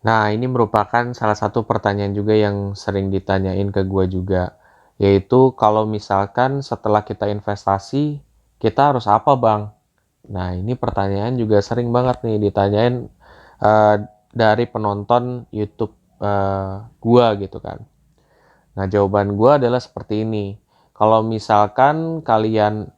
Nah, ini merupakan salah satu pertanyaan juga yang sering ditanyain ke gua juga, yaitu kalau misalkan setelah kita investasi, kita harus apa, Bang? Nah, ini pertanyaan juga sering banget nih ditanyain eh, dari penonton YouTube gua gitu kan. Nah, jawaban gua adalah seperti ini. Kalau misalkan kalian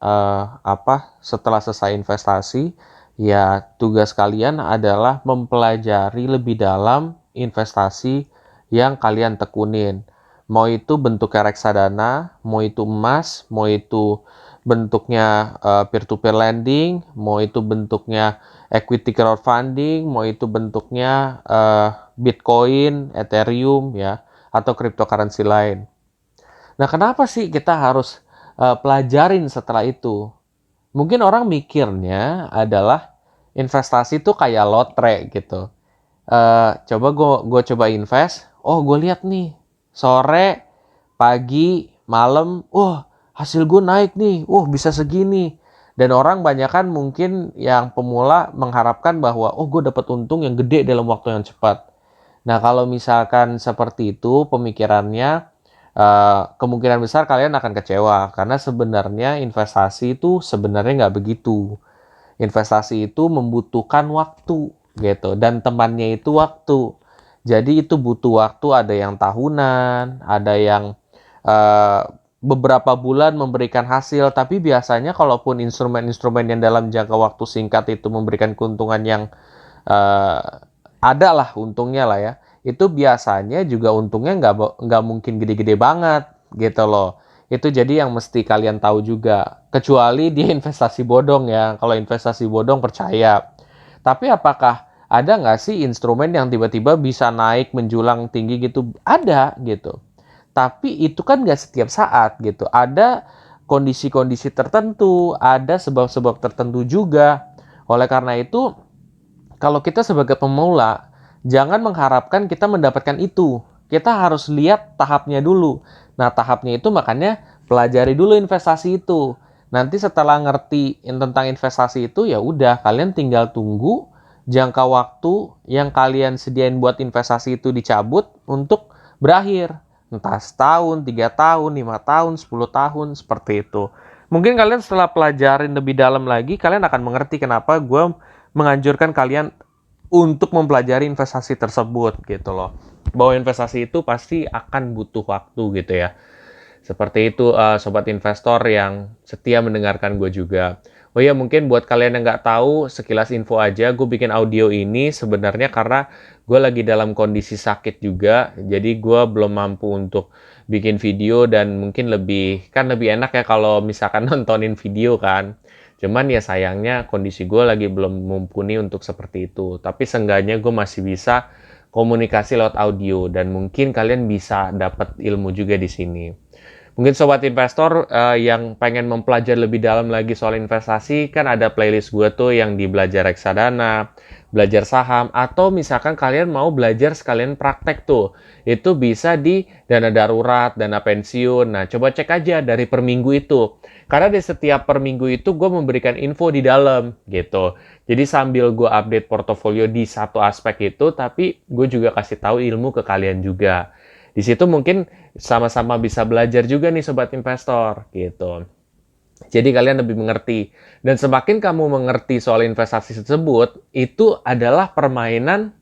setelah selesai investasi, ya tugas kalian adalah mempelajari lebih dalam investasi yang kalian tekunin. Mau itu bentuknya reksadana, mau itu emas, mau itu bentuknya peer-to-peer lending, mau itu bentuknya equity crowdfunding, mau itu bentuknya Bitcoin, Ethereum ya, atau cryptocurrency lain. Nah, kenapa sih kita harus pelajarin setelah itu? Mungkin orang mikirnya adalah investasi itu kayak lotre gitu. Coba gue coba invest, oh gue lihat nih sore, pagi, malam, hasil gue naik nih, bisa segini. Dan orang banyak kan mungkin yang pemula mengharapkan bahwa gue dapat untung yang gede dalam waktu yang cepat. Nah, kalau misalkan seperti itu pemikirannya, kemungkinan besar kalian akan kecewa karena sebenarnya investasi itu sebenarnya nggak begitu. Investasi itu membutuhkan waktu gitu dan temannya itu waktu. Jadi itu butuh waktu, ada yang tahunan, ada yang uh, beberapa bulan memberikan hasil, tapi biasanya kalaupun instrumen-instrumen yang dalam jangka waktu singkat itu memberikan keuntungan yang uh, ada lah untungnya lah ya, itu biasanya juga untungnya nggak mungkin gede-gede banget gitu loh. Itu jadi yang mesti kalian tahu juga, kecuali dia investasi bodong ya. Kalau investasi bodong percaya, tapi apakah ada nggak sih instrumen yang tiba-tiba bisa naik menjulang tinggi gitu? Ada gitu, tapi itu kan nggak setiap saat gitu. Ada kondisi-kondisi tertentu, ada sebab-sebab tertentu juga. Oleh karena itu, kalau kita sebagai pemula, jangan mengharapkan kita mendapatkan itu. Kita harus lihat tahapnya dulu. Nah, tahapnya itu makanya pelajari dulu investasi itu. Nanti setelah ngerti tentang investasi itu, ya udah kalian tinggal tunggu jangka waktu yang kalian sediain buat investasi itu dicabut untuk berakhir. Entah setahun, 3 tahun, 5 tahun, 10 tahun, seperti itu. Mungkin kalian setelah pelajarin lebih dalam lagi, kalian akan mengerti kenapa gue menganjurkan kalian untuk mempelajari investasi tersebut gitu loh. Bahwa investasi itu pasti akan butuh waktu gitu ya. Seperti itu sobat investor yang setia mendengarkan gue juga. Oh iya, mungkin buat kalian yang nggak tahu, sekilas info aja, gue bikin audio ini sebenarnya karena gue lagi dalam kondisi sakit juga, jadi gue belum mampu untuk bikin video dan mungkin lebih enak ya kalau misalkan nontonin video kan. Cuman ya sayangnya kondisi gue lagi belum mumpuni untuk seperti itu. Tapi seenggaknya gue masih bisa komunikasi lewat audio dan mungkin kalian bisa dapat ilmu juga di sini. Mungkin sobat investor yang pengen mempelajari lebih dalam lagi soal investasi, kan ada playlist gue tuh yang di belajar reksadana, belajar saham, atau misalkan kalian mau belajar sekalian praktek tuh. Itu bisa di dana darurat, dana pensiun. Nah, coba cek aja dari per minggu itu. Karena di setiap per minggu itu gue memberikan info di dalam gitu. Jadi sambil gue update portofolio di satu aspek itu, tapi gue juga kasih tahu ilmu ke kalian juga. Di situ mungkin sama-sama bisa belajar juga nih sobat investor gitu. Jadi kalian lebih mengerti. Dan semakin kamu mengerti soal investasi tersebut, itu adalah permainan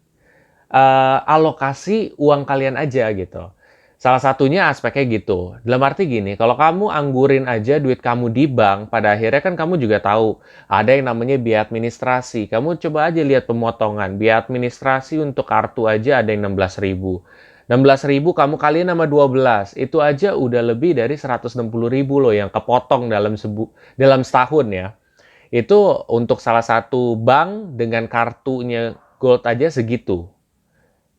alokasi uang kalian aja gitu. Salah satunya aspeknya gitu. Dalam arti gini, kalau kamu anggurin aja duit kamu di bank, pada akhirnya kan kamu juga tahu ada yang namanya biaya administrasi. Kamu coba aja lihat pemotongan. Biaya administrasi untuk kartu aja ada yang 16.000. 16.000 kamu kaliin sama 12, itu aja udah lebih dari 160.000 loh yang kepotong dalam setahun ya. Itu untuk salah satu bank dengan kartunya Gold aja segitu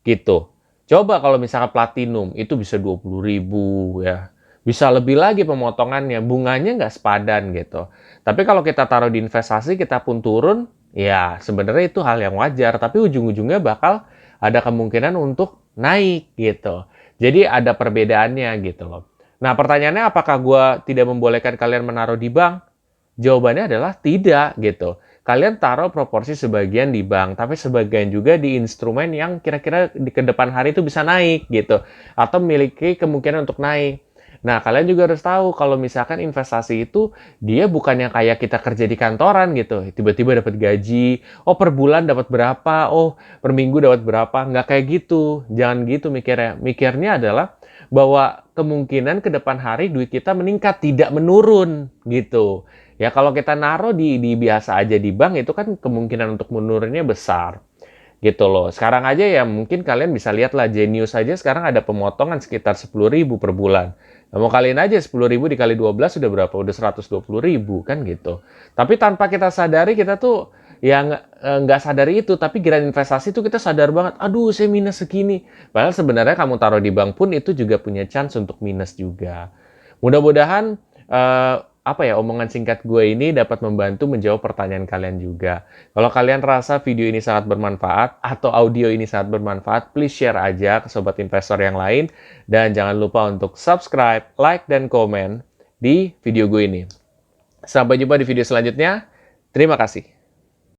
gitu. Coba kalau misalkan platinum itu bisa 20.000 ya. Bisa lebih lagi pemotongannya, bunganya nggak sepadan gitu. Tapi kalau kita taruh di investasi, kita pun turun, ya sebenarnya itu hal yang wajar. Tapi ujung-ujungnya bakal ada kemungkinan untuk naik gitu. Jadi ada perbedaannya gitu loh. Nah pertanyaannya apakah gue tidak membolehkan kalian menaruh di bank? Jawabannya adalah tidak gitu. kalian taruh proporsi sebagian di bank, tapi sebagian juga di instrumen yang kira-kira di ke depan hari itu bisa naik gitu, atau memiliki kemungkinan untuk naik. Nah, kalian juga harus tahu kalau misalkan investasi itu dia bukan yang kayak kita kerja di kantoran gitu, tiba-tiba dapat gaji, oh per bulan dapat berapa, oh per minggu dapat berapa, nggak kayak gitu. Jangan gitu mikirnya. Mikirnya adalah bahwa kemungkinan ke depan hari duit kita meningkat, tidak menurun gitu. Ya kalau kita naruh di biasa aja di bank itu kan kemungkinan untuk menurunnya besar. Gitu loh. Sekarang aja ya mungkin kalian bisa lihat lah Genius aja sekarang ada pemotongan sekitar 10.000 per bulan. Nah, mau kalian aja 10.000 dikali 12 udah berapa? Udah 120.000 kan gitu. Tapi tanpa kita sadari kita tuh ya nggak sadari itu. Tapi giliran investasi tuh kita sadar banget. Aduh saya minus segini. Padahal sebenarnya kamu taruh di bank pun itu juga punya chance untuk minus juga. Mudah-mudahan apa ya omongan singkat gue ini dapat membantu menjawab pertanyaan kalian juga. Kalau kalian rasa video ini sangat bermanfaat atau audio ini sangat bermanfaat, please share aja ke sobat investor yang lain dan jangan lupa untuk subscribe, like dan komen di video gue ini. Sampai jumpa di video selanjutnya. Terima kasih.